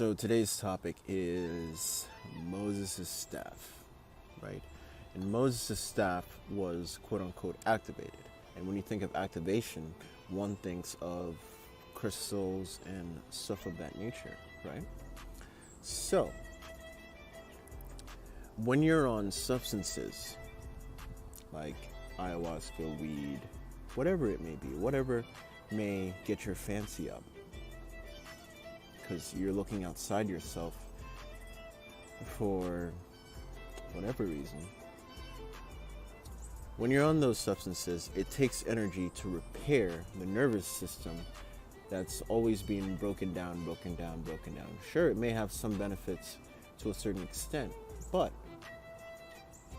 So today's topic is Moses' staff, right? And Moses' staff was quote unquote activated. And when you think of activation, one thinks of crystals and stuff of that nature, right? So, when you're on substances like ayahuasca, weed, whatever it may be, whatever may get your fancy up, because you're looking outside yourself for whatever reason. When you're on those substances, it takes energy to repair the nervous system that's always being broken down. Sure, it may have some benefits to a certain extent, but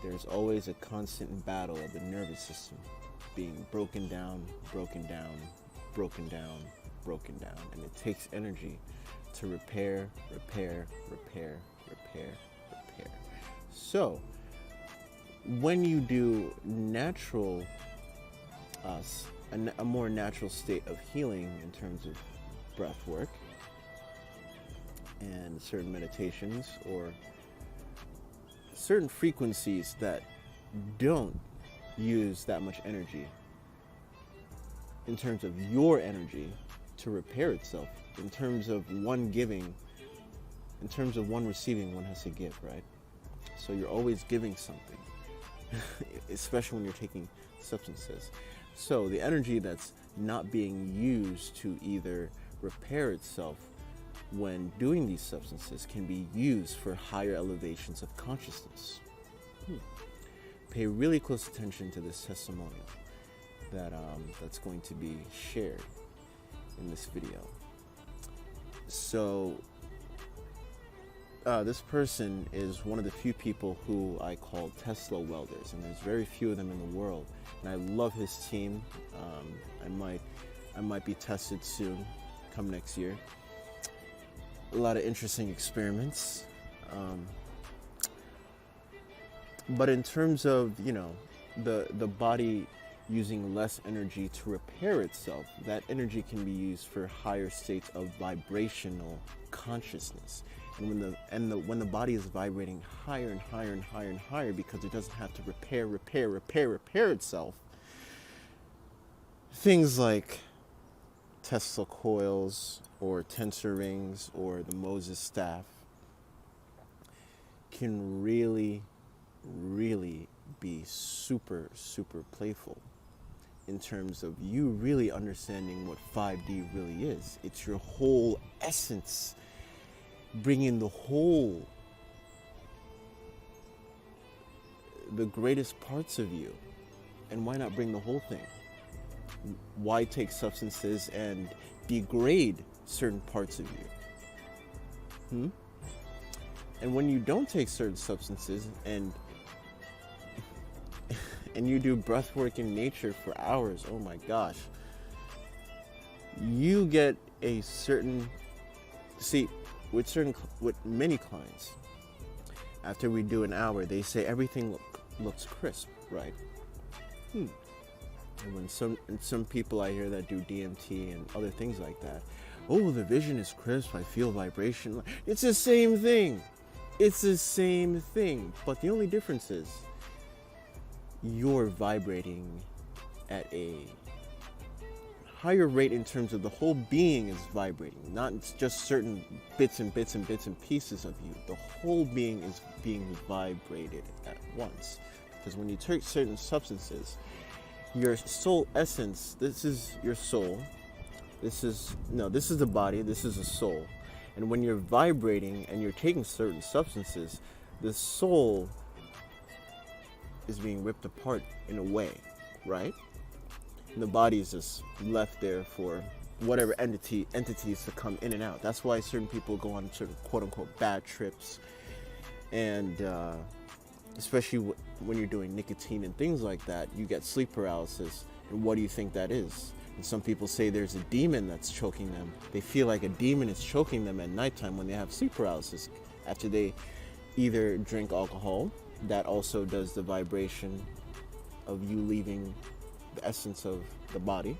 there's always a constant battle of the nervous system being broken down, and it takes energy to repair. So, when you do natural, a more natural state of healing in terms of breath work and certain meditations or certain frequencies that don't use that much energy in terms of your energy to repair itself, in terms of one giving, in terms of one receiving, one has to give, right? So you're always giving something, especially when you're taking substances. So the energy that's not being used to either repair itself when doing these substances can be used for higher elevations of consciousness. Pay really close attention to this testimonial that's going to be shared in this video. So this person is one of the few people who I call Tesla welders, and there's very few of them in the world. And I love his team. I might be tested soon, come next year. A lot of interesting experiments. But in terms of, the body using less energy to repair itself, that energy can be used for higher states of vibrational consciousness. And when the body is vibrating higher and higher because it doesn't have to repair itself, things like Tesla coils or tensor rings or the Moses staff can really be super playful in terms of you really understanding what 5D really is. It's your whole essence, bringing the greatest parts of you. And why not bring the whole thing? Why take substances and degrade certain parts of you? And when you don't take certain substances and you do breath work in nature for hours, oh my gosh, you get a certain, with many clients, after we do an hour, they say everything looks crisp, right? And when some people I hear that do DMT and other things like that, oh, the vision is crisp, I feel vibration. It's the same thing. But the only difference is you're vibrating at a higher rate in terms of the whole being is vibrating, not just certain bits and pieces of you. The whole being is being vibrated at once. Because when you take certain substances, your soul essence, this is your soul, this is the body, this is the soul. And when you're vibrating and you're taking certain substances, the soul is being ripped apart in a way, right? And the body is just left there for whatever entities to come in and out. That's why certain people go on certain quote-unquote bad trips. And especially when you're doing nicotine and things like that, you get sleep paralysis. And what do you think that is? And some people say there's a demon that's choking them. They feel like a demon is choking them at nighttime when they have sleep paralysis after they either drink alcohol, that also does the vibration of you leaving the essence of the body,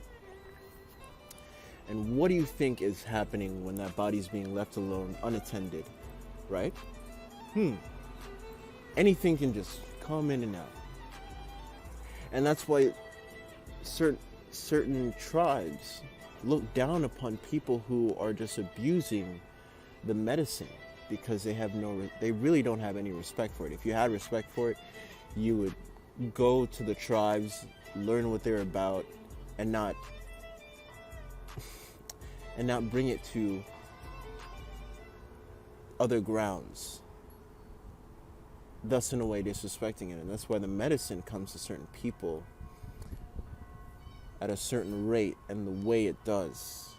And what do you think is happening when that body's being left alone, unattended, right? Anything can just come in and out. And that's why certain tribes look down upon people who are just abusing the medicine, because they really don't have any respect for it. If you had respect for it, you would go to the tribes, learn what they're about, and not bring it to other grounds, thus in a way disrespecting it. And that's why the medicine comes to certain people at a certain rate, and the way it does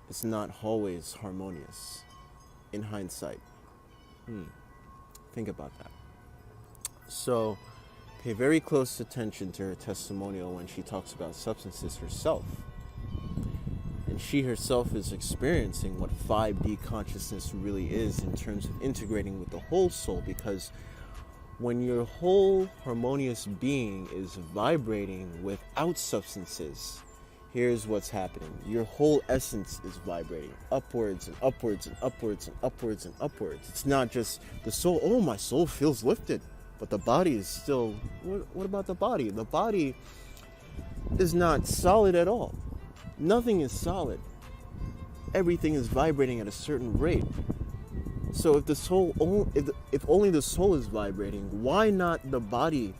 is not always harmonious in hindsight. Think about that. So pay very close attention to her testimonial when she talks about substances herself. And she herself is experiencing what 5D consciousness really is in terms of integrating with the whole soul, because when your whole harmonious being is vibrating without substances, here's what's happening. Your whole essence is vibrating upwards and upwards and upwards and upwards and upwards. It's not just the soul. Oh, my soul feels lifted. But the body is still... What about the body? The body is not solid at all. Nothing is solid. Everything is vibrating at a certain rate. So if the soul, if only the soul is vibrating, why not the body?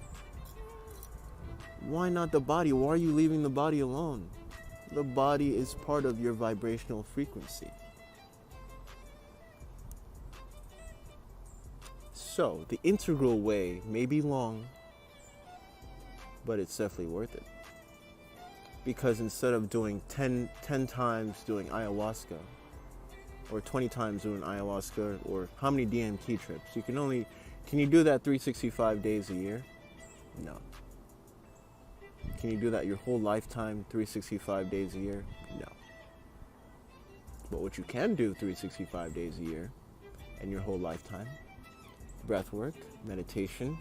Why not the body? Why are you leaving the body alone? The body is part of your vibrational frequency. So the integral way may be long, but it's definitely worth it. Because instead of doing 10 times doing ayahuasca, or 20 times doing ayahuasca, or how many DMT trips, can you do that 365 days a year? No. Can you do that your whole lifetime, 365 days a year? No. But what you can do 365 days a year and your whole lifetime, breath work, meditation,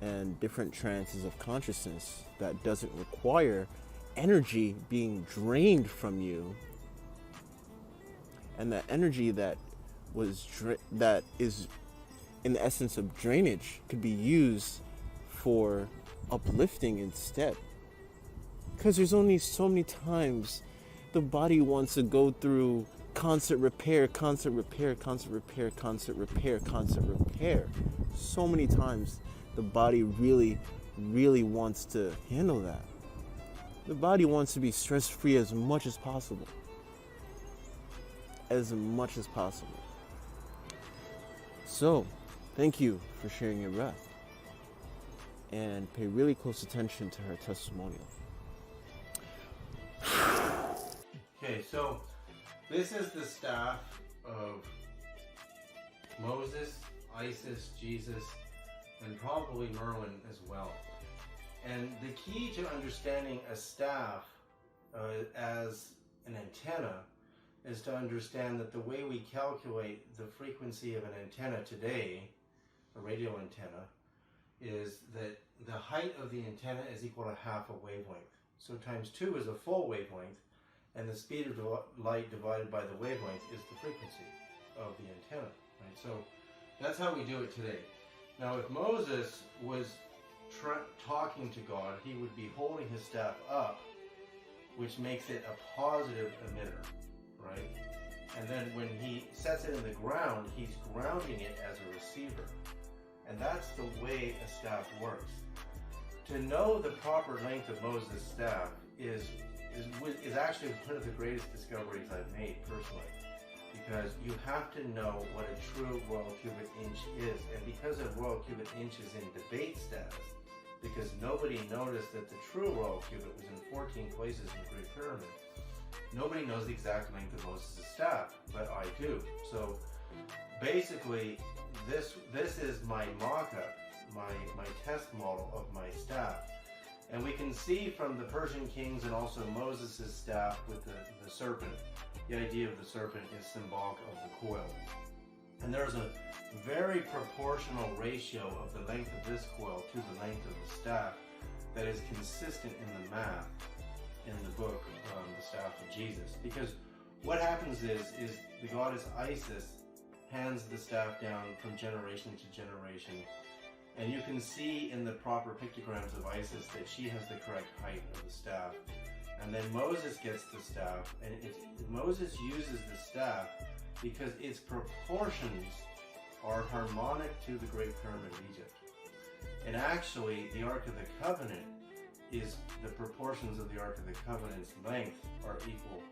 and different trances of consciousness that doesn't require energy being drained from you, and that energy that is in the essence of drainage could be used for uplifting instead. Because there's only so many times the body wants to go through constant repair. So many times the body really, really wants to handle that. The body wants to be stress-free as much as possible. So, thank you for sharing your breath. And pay really close attention to her testimonial. Okay, so this is the staff of Moses, Isis, Jesus, and probably Merlin as well. And the key to understanding a staff as an antenna is to understand that the way we calculate the frequency of an antenna today, a radio antenna, is that the height of the antenna is equal to half a wavelength. So times 2 is a full wavelength, and the speed of light divided by the wavelength is the frequency of the antenna. Right? So that's how we do it today. Now, if Moses was talking to God, he would be holding his staff up, which makes it a positive emitter, right? And then when he sets it in the ground, he's grounding it as a receiver. And that's the way a staff works. To know the proper length of Moses' staff is actually one of the greatest discoveries I've made personally. Because you have to know what a true royal cubic inch is. And because a royal cubic inch is in debate status, because nobody noticed that the true royal cubit was in 14 places in the Great Pyramid, nobody knows the exact length of Moses' staff, but I do. So basically, this is my mock-up, my test model of my staff. And we can see from the Persian kings and also Moses' staff with the serpent, the idea of the serpent is symbolic of the coil. And there's a very proportional ratio of the length of this coil to the length of the staff that is consistent in the math. in the book, The Staff of Jesus, because what happens is the goddess Isis hands the staff down from generation to generation, and you can see in the proper pictograms of Isis that she has the correct height of the staff. And then Moses gets the staff, and Moses uses the staff because its proportions are harmonic to the Great Pyramid of Egypt. And actually, the Ark of the Covenant is, the proportions of the Ark of the Covenant's length are equal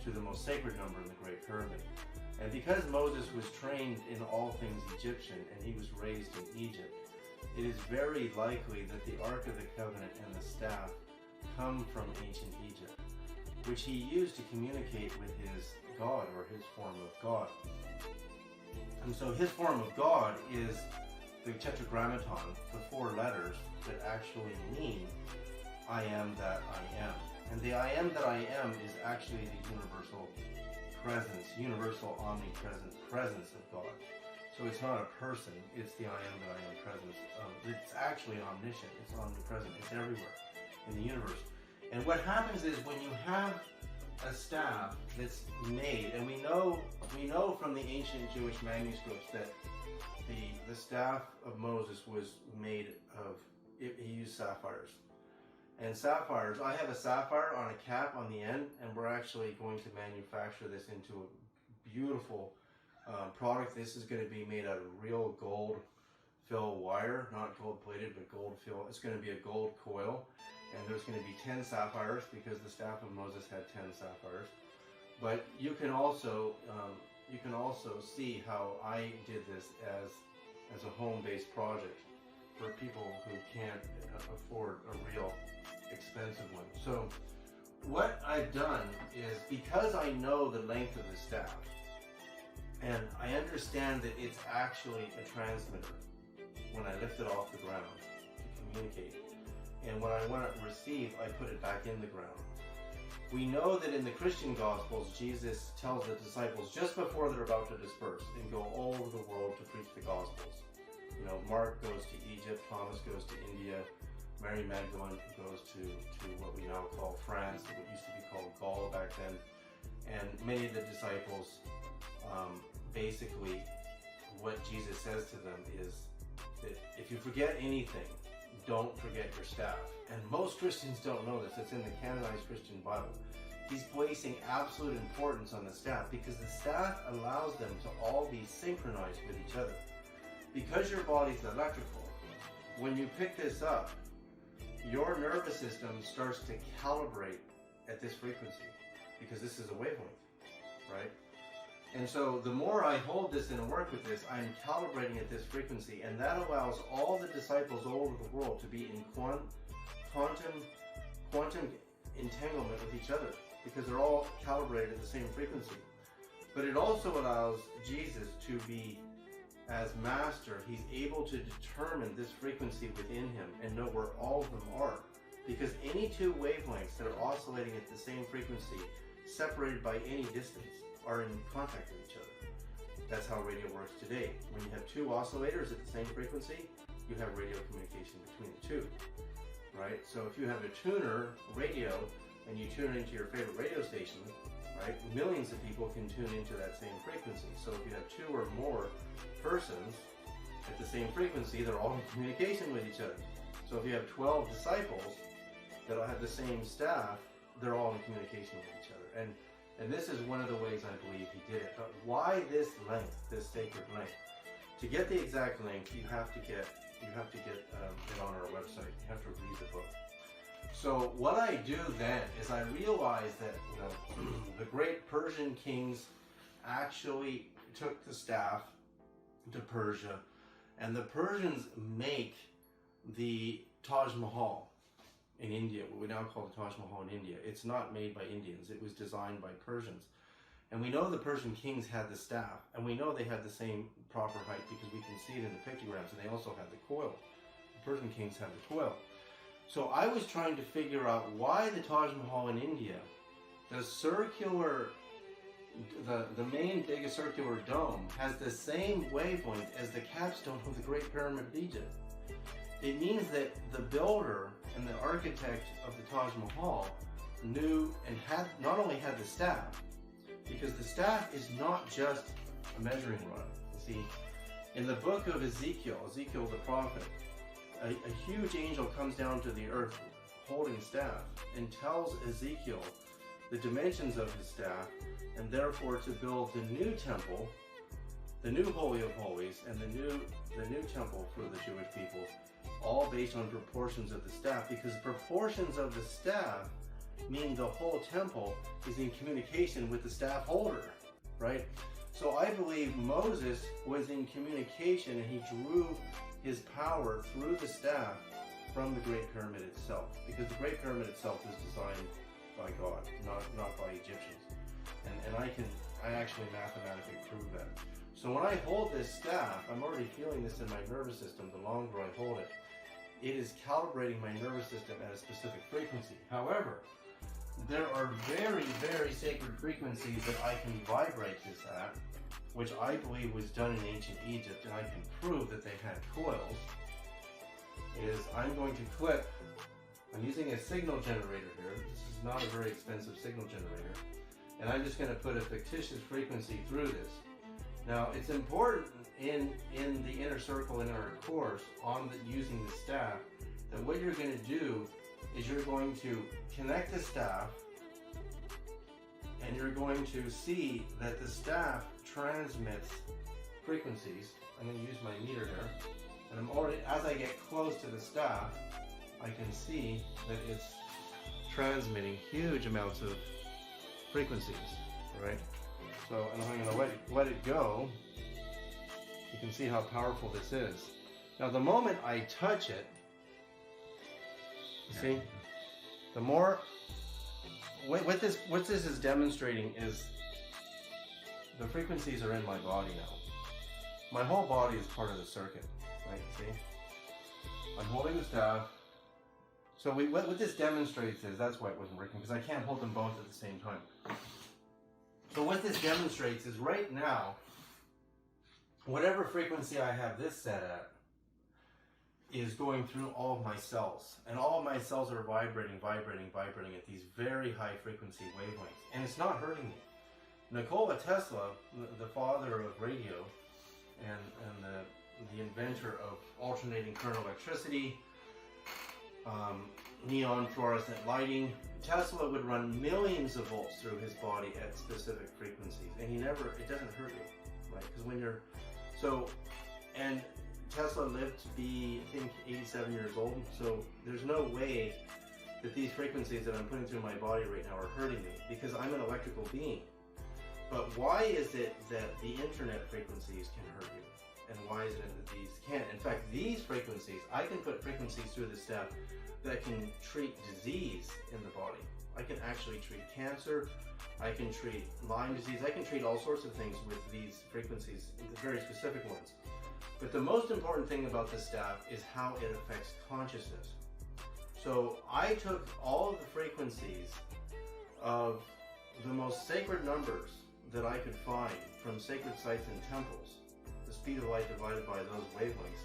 to the most sacred number in the Great Pyramid. And because Moses was trained in all things Egyptian and he was raised in Egypt, it is very likely that the Ark of the Covenant and the staff come from ancient Egypt, which he used to communicate with his God, or his form of God. And so his form of God is the Tetragrammaton, the 4 letters that actually mean I am that I am. And the I am that I am is actually the universal presence, universal omnipresent presence of God. So it's not a person, it's the I am that I am presence. It's actually omniscient, it's omnipresent, it's everywhere in the universe. And what happens is when you have a staff that's made, and we know from the ancient Jewish manuscripts that the staff of Moses was made of, he used sapphires. And sapphires, I have a sapphire on a cap on the end, and we're actually going to manufacture this into a beautiful product. This is going to be made out of real gold fill wire, not gold plated, but gold fill. It's going to be a gold coil, and there's going to be 10 sapphires because the staff of Moses had 10 sapphires. But you can also see how I did this as a home-based project for people who can't afford a real expensive one. So what I've done is, because I know the length of the staff and I understand that it's actually a transmitter when I lift it off the ground to communicate, and when I want to receive, I put it back in the ground. We know that in the Christian Gospels, Jesus tells the disciples just before they're about to disperse and go all over the world to preach the Gospels. You know, Mark goes to Egypt, Thomas goes to India, Mary Magdalene goes to what we now call France, what used to be called Gaul back then. And many of the disciples, basically, what Jesus says to them is that if you forget anything, don't forget your staff. And most Christians don't know this. It's in the canonized Christian Bible. He's placing absolute importance on the staff because the staff allows them to all be synchronized with each other. Because your body's electrical, when you pick this up, your nervous system starts to calibrate at this frequency because this is a wavelength, right? And so the more I hold this and work with this, I'm calibrating at this frequency, and that allows all the disciples all over the world to be in quantum entanglement with each other because they're all calibrated at the same frequency. But it also allows Jesus to be, as master, he's able to determine this frequency within him and know where all of them are. Because any two wavelengths that are oscillating at the same frequency, separated by any distance, are in contact with each other. That's how radio works today. When you have two oscillators at the same frequency, you have radio communication between the two, right? So if you have a tuner radio and you tune into your favorite radio station, right, millions of people can tune into that same frequency. So if you have two or more persons at the same frequency, they're all in communication with each other. So if you have 12 disciples that all have the same staff, they're all in communication with each other. And this is one of the ways I believe he did it. But why this length, this sacred length? To get the exact length, you have to get it on our website. You have to read the book. So what I do then is I realize that the great Persian kings actually took the staff to Persia, and the Persians make the Taj Mahal in India, what we now call the Taj Mahal in India. It's not made by Indians, it was designed by Persians. And we know the Persian kings had the staff, and we know they had the same proper height because we can see it in the pictograms, and they also had the coil. The Persian kings had the coil. So I was trying to figure out why the Taj Mahal in India, the circular, the main biggest circular dome, has the same wavelength as the capstone of the Great Pyramid of Egypt. It means that the builder and the architect of the Taj Mahal knew and had not only had the staff, because the staff is not just a measuring rod. You see, in the book of Ezekiel the prophet, a huge angel comes down to the earth holding staff and tells Ezekiel the dimensions of his staff, and therefore to build the new temple, the new Holy of Holies, and the new temple for the Jewish people, all based on proportions of the staff, because proportions of the staff mean the whole temple is in communication with the staff holder, right? So I believe Moses was in communication, and he drew his power through the staff from the Great Pyramid itself, because the Great Pyramid itself was designed by God, not by Egyptians. And I actually mathematically prove that. So when I hold this staff, I'm already feeling this in my nervous system. The longer I hold it, it is calibrating my nervous system at a specific frequency. However, there are very, very sacred frequencies that I can vibrate this at, which I believe was done in ancient Egypt, and I can prove that they had coils. I'm going to clip, I'm using a signal generator here. This is not a very expensive signal generator. And I'm just going to put a fictitious frequency through this. Now, it's important in the inner circle in our course on using the staff, that what you're going to do is you're going to connect the staff, and you're going to see that the staff transmits frequencies. I'm going to use my meter here, and I'm already, as I get close to the staff, I can see that it's transmitting huge amounts of frequencies, right? So, and I'm going to let it go. You can see how powerful this is. Now, the moment I touch it, you see, the more, what this is demonstrating is the frequencies are in my body now. My whole body is part of the circuit, right? See? I'm holding the staff. So what this demonstrates is, that's why it wasn't working, because I can't hold them both at the same time. So what this demonstrates is right now, whatever frequency I have this set at is going through all of my cells. And all of my cells are vibrating at these very high frequency wavelengths. And it's not hurting me. Nikola Tesla, the father of radio and the inventor of alternating current electricity, neon fluorescent lighting, Tesla would run millions of volts through his body at specific frequencies, and it doesn't hurt you, right? Because when you're, and Tesla lived to be, I think, 87 years old, so there's no way that these frequencies that I'm putting through my body right now are hurting me, because I'm an electrical being. But why is it that the internet frequencies can hurt you? And why is it that these can't? In fact, these frequencies, I can put frequencies through the staff that can treat disease in the body. I can actually treat cancer, I can treat Lyme disease, I can treat all sorts of things with these frequencies, the very specific ones. But the most important thing about the staff is how it affects consciousness. So I took all of the frequencies of the most sacred numbers that I could find from sacred sites and temples, the speed of light divided by those wavelengths,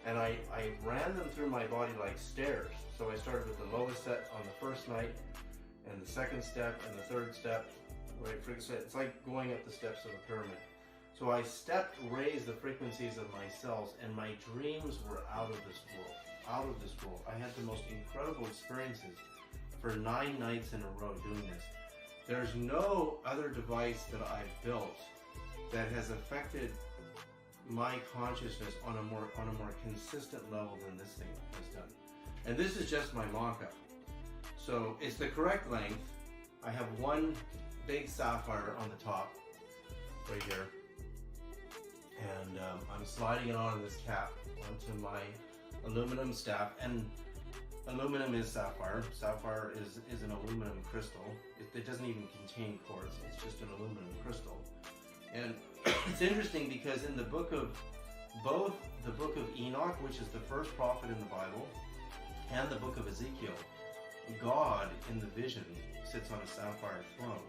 and I ran them through my body like stairs. So I started with the lowest set on the first night, and the second step, and the third step, right? It's like going up the steps of a pyramid. So I raised the frequencies of my cells, and my dreams were out of this world, out of this world. I had the most incredible experiences for 9 nights in a row doing this. There's no other device that I've built that has affected my consciousness on a more consistent level than this thing has done. And this is just my mock-up. So it's the correct length. I have one big sapphire on the top, right here. And I'm sliding it on this cap onto my aluminum staff. And aluminum is sapphire. Sapphire is an aluminum crystal. It doesn't even contain quartz. It's just an aluminum crystal. And it's interesting because in the book of, both the book of Enoch, which is the first prophet in the Bible, and the book of Ezekiel, God in the vision sits on a sapphire throne.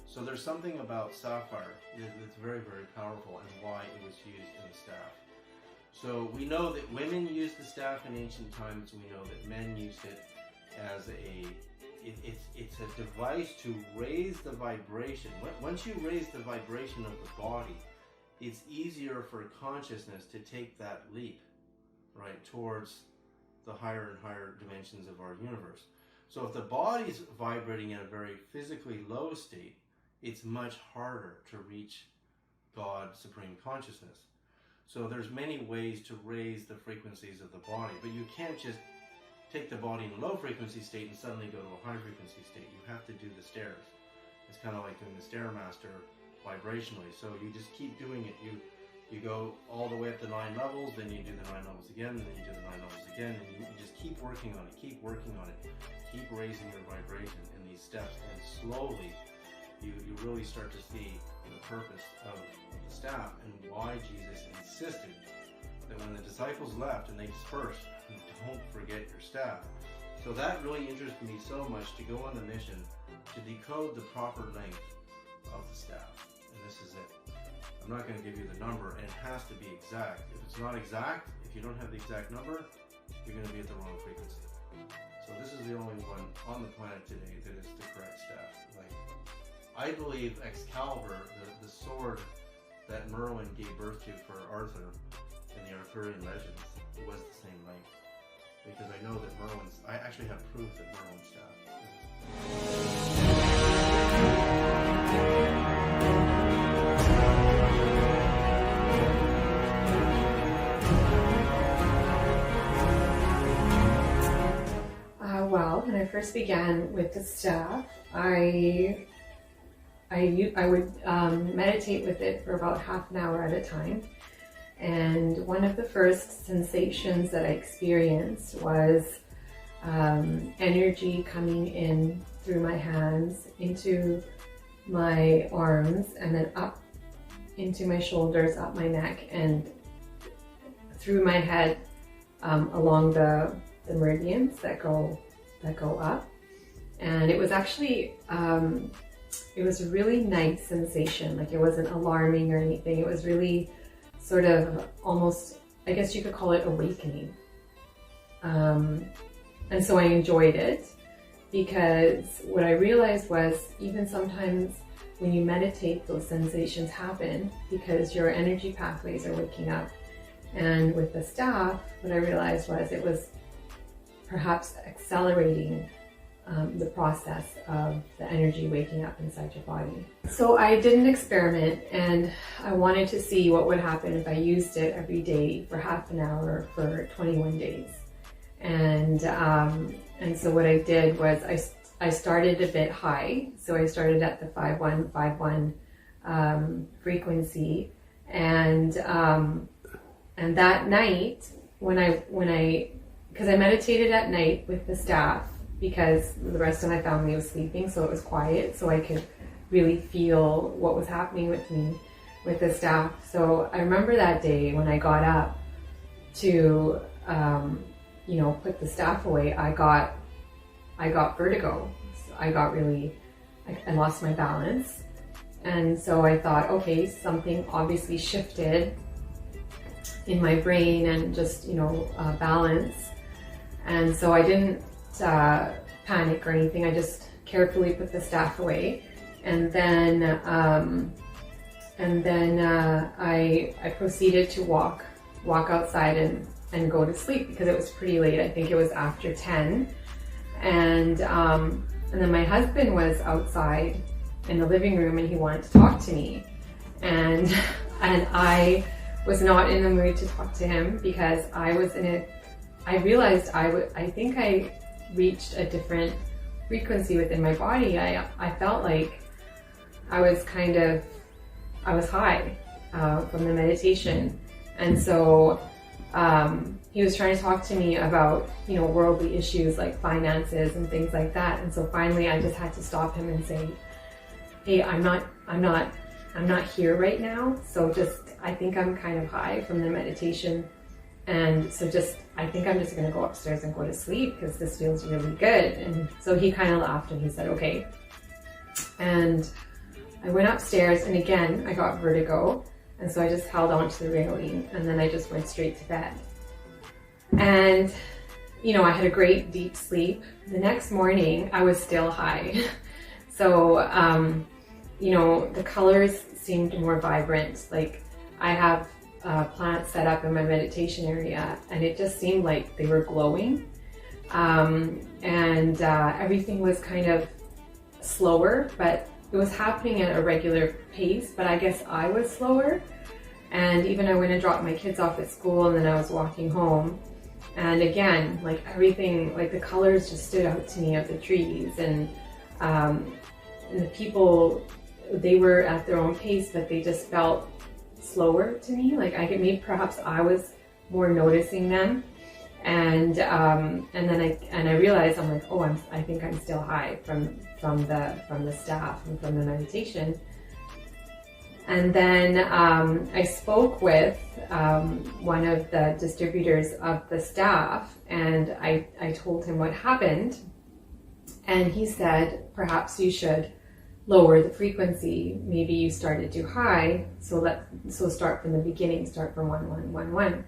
So there's something about sapphire that's very, very powerful, and why it was used in the staff. So we know that women used the staff in ancient times. We know that men used it as it's a device to raise the vibration. Once you raise the vibration of the body, it's easier for consciousness to take that leap, right, towards the higher and higher dimensions of our universe. So if the body's vibrating in a very physically low state, it's much harder to reach God, Supreme Consciousness. So there's many ways to raise the frequencies of the body, but you can't just take the body in a low frequency state and suddenly go to a high frequency state. You have to do the stairs. It's kind of like doing the Stairmaster vibrationally. So you just keep doing it. You go all the way up to 9 levels, then you do the 9 levels again, and then you do the 9 levels again, and you just keep working on it, keep working on it, keep raising your vibration in these steps, and slowly you really start to see the purpose of the staff and why Jesus insisted that when the disciples left and they dispersed, don't forget your staff. So that really interested me so much to go on the mission to decode the proper length of the staff. And this is it. I'm not going to give you the number, and it has to be exact. If it's not exact, if you don't have the exact number, you're going to be at the wrong frequency. So this is the only one on the planet today that is the correct staff. Like, I believe Excalibur, the sword that Merlin gave birth to for Arthur in the Arthurian legends, was the same length. Because I know that I actually have proof that Merlin's staff Well, when I first began with the staff, I would meditate with it for about half an hour at a time. And one of the first sensations that I experienced was energy coming in through my hands, into my arms, and then up into my shoulders, up my neck, and through my head, along the meridians that go up. And it was actually, it was a really nice sensation. Like, it wasn't alarming or anything. It was really sort of almost, I guess you could call it awakening. And so I enjoyed it, because what I realized was, even sometimes when you meditate, those sensations happen because your energy pathways are waking up. And with the staff, what I realized was it was perhaps accelerating the process of the energy waking up inside your body. So I did an experiment, and I wanted to see what would happen if I used it every day for half an hour for 21 days. And so what I did was I started a bit high. So I started at the 5151 frequency, and that night because I meditated at night with the staff, because the rest of my family was sleeping, so it was quiet, so I could really feel what was happening with me with the staff. So I remember that day when I got up to put the staff away, I got vertigo. So I lost my balance. And so I thought, okay, something obviously shifted in my brain and just, balance. And so I didn't panic or anything. I just carefully put the staff away. And then I proceeded to walk outside and go to sleep, because it was pretty late. I think it was after 10. And then my husband was outside in the living room, and he wanted to talk to me. And I was not in the mood to talk to him, because I realized I think I reached a different frequency within my body. I felt like I was high from the meditation. And so he was trying to talk to me about, worldly issues like finances and things like that. And so finally I just had to stop him and say, hey, I'm not here right now. So I think I'm kind of high from the meditation. And so I think I'm just going to go upstairs and go to sleep, because this feels really good. And so he kind of laughed and he said, okay. And I went upstairs, and again, I got vertigo. And so I just held on to the railing, and then I just went straight to bed. And I had a great deep sleep. The next morning, I was still high. So, the colors seemed more vibrant. Like, I have plants set up in my meditation area, and it just seemed like they were glowing. And everything was kind of slower, but it was happening at a regular pace, but I guess I was slower. And even I went and dropped my kids off at school, and then I was walking home. And again, like everything, like the colors just stood out to me of the trees, and the people, they were at their own pace, but they just felt slower to me. Like maybe perhaps I was more noticing them. And then I realized, I'm like, oh, I think I'm still high from the staff and from the meditation. And then I spoke with one of the distributors of the staff, and I told him what happened, and he said, perhaps you should lower the frequency. Maybe you started too high, so start from the beginning, start from 1111.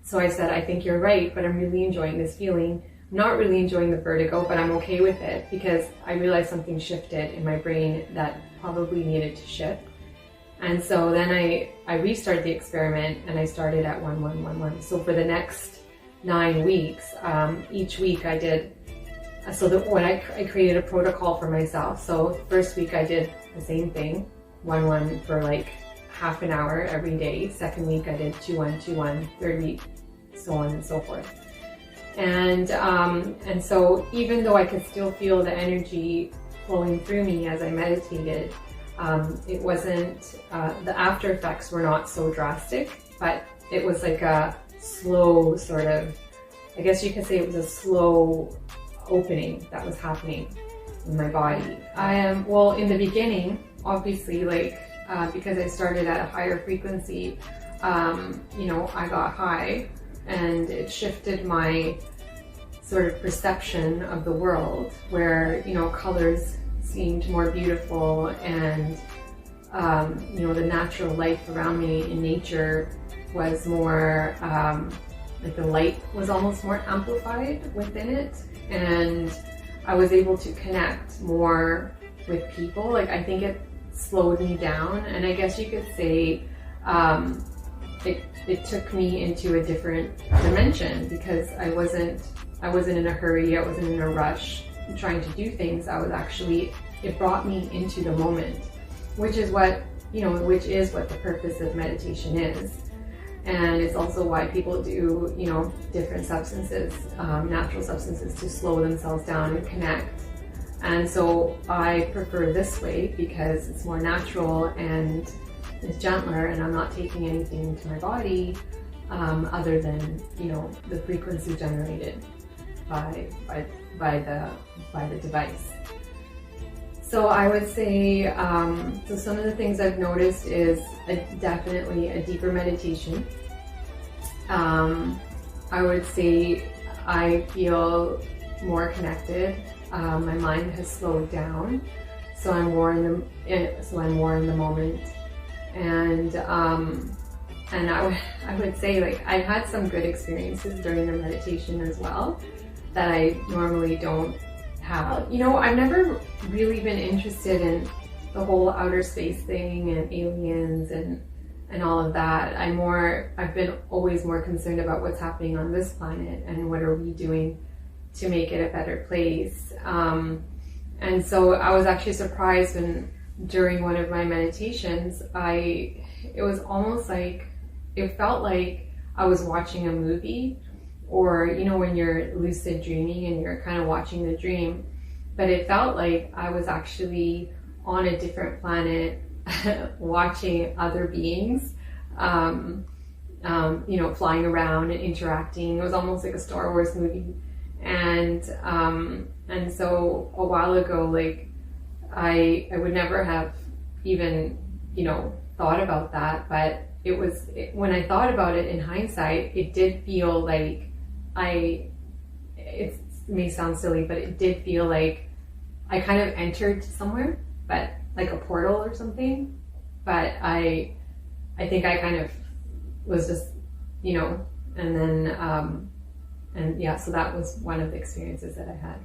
So I said, I think you're right, but I'm really enjoying this feeling. I'm not really enjoying the vertigo, but I'm okay with it because I realized something shifted in my brain that probably needed to shift. And so then I restarted the experiment, and I started at 1111. So for the next 9 weeks, each week I did, I created a protocol for myself. So first week I did the same thing, 11 for like half an hour every day. Second week I did 2121. Third week, so on and so forth. And so even though I could still feel the energy flowing through me as I meditated, it wasn't, the after effects were not so drastic, but it was like a slow sort of, I guess you could say it was a slow opening that was happening in my body. Well, in the beginning, obviously, because I started at a higher frequency, I got high, and it shifted my sort of perception of the world, where, colors seemed more beautiful, and the natural life around me in nature was more like the light was almost more amplified within it, and I was able to connect more with people. Like, I think it slowed me down, and I guess you could say it took me into a different dimension, because I wasn't in a hurry, I wasn't in a rush trying to do things. It brought me into the moment, which is what the purpose of meditation is. And it's also why people do, different substances, natural substances, to slow themselves down and connect. And so I prefer this way because it's more natural and it's gentler, and I'm not taking anything into my body other than, the frequency generated by the device. So I would say, so some of the things I've noticed is definitely a deeper meditation. I would say I feel more connected. My mind has slowed down, so I'm more in the moment. And I would say, like, I had some good experiences during the meditation as well that I normally don't have. I've never really been interested in the whole outer space thing and aliens and all of that. I've been always more concerned about what's happening on this planet and what are we doing to make it a better place. And so I was actually surprised when during one of my meditations, it was almost like, it felt like I was watching a movie, or, when you're lucid dreaming and you're kind of watching the dream, but it felt like I was actually on a different planet watching other beings, flying around and interacting. It was almost like a Star Wars movie. And so a while ago, like, I would never have even, thought about that, but when I thought about it in hindsight, it did feel like it may sound silly, but it did feel like I kind of entered somewhere, but like a portal or something. But I think I kind of was just, and And yeah, so that was one of the experiences that I had.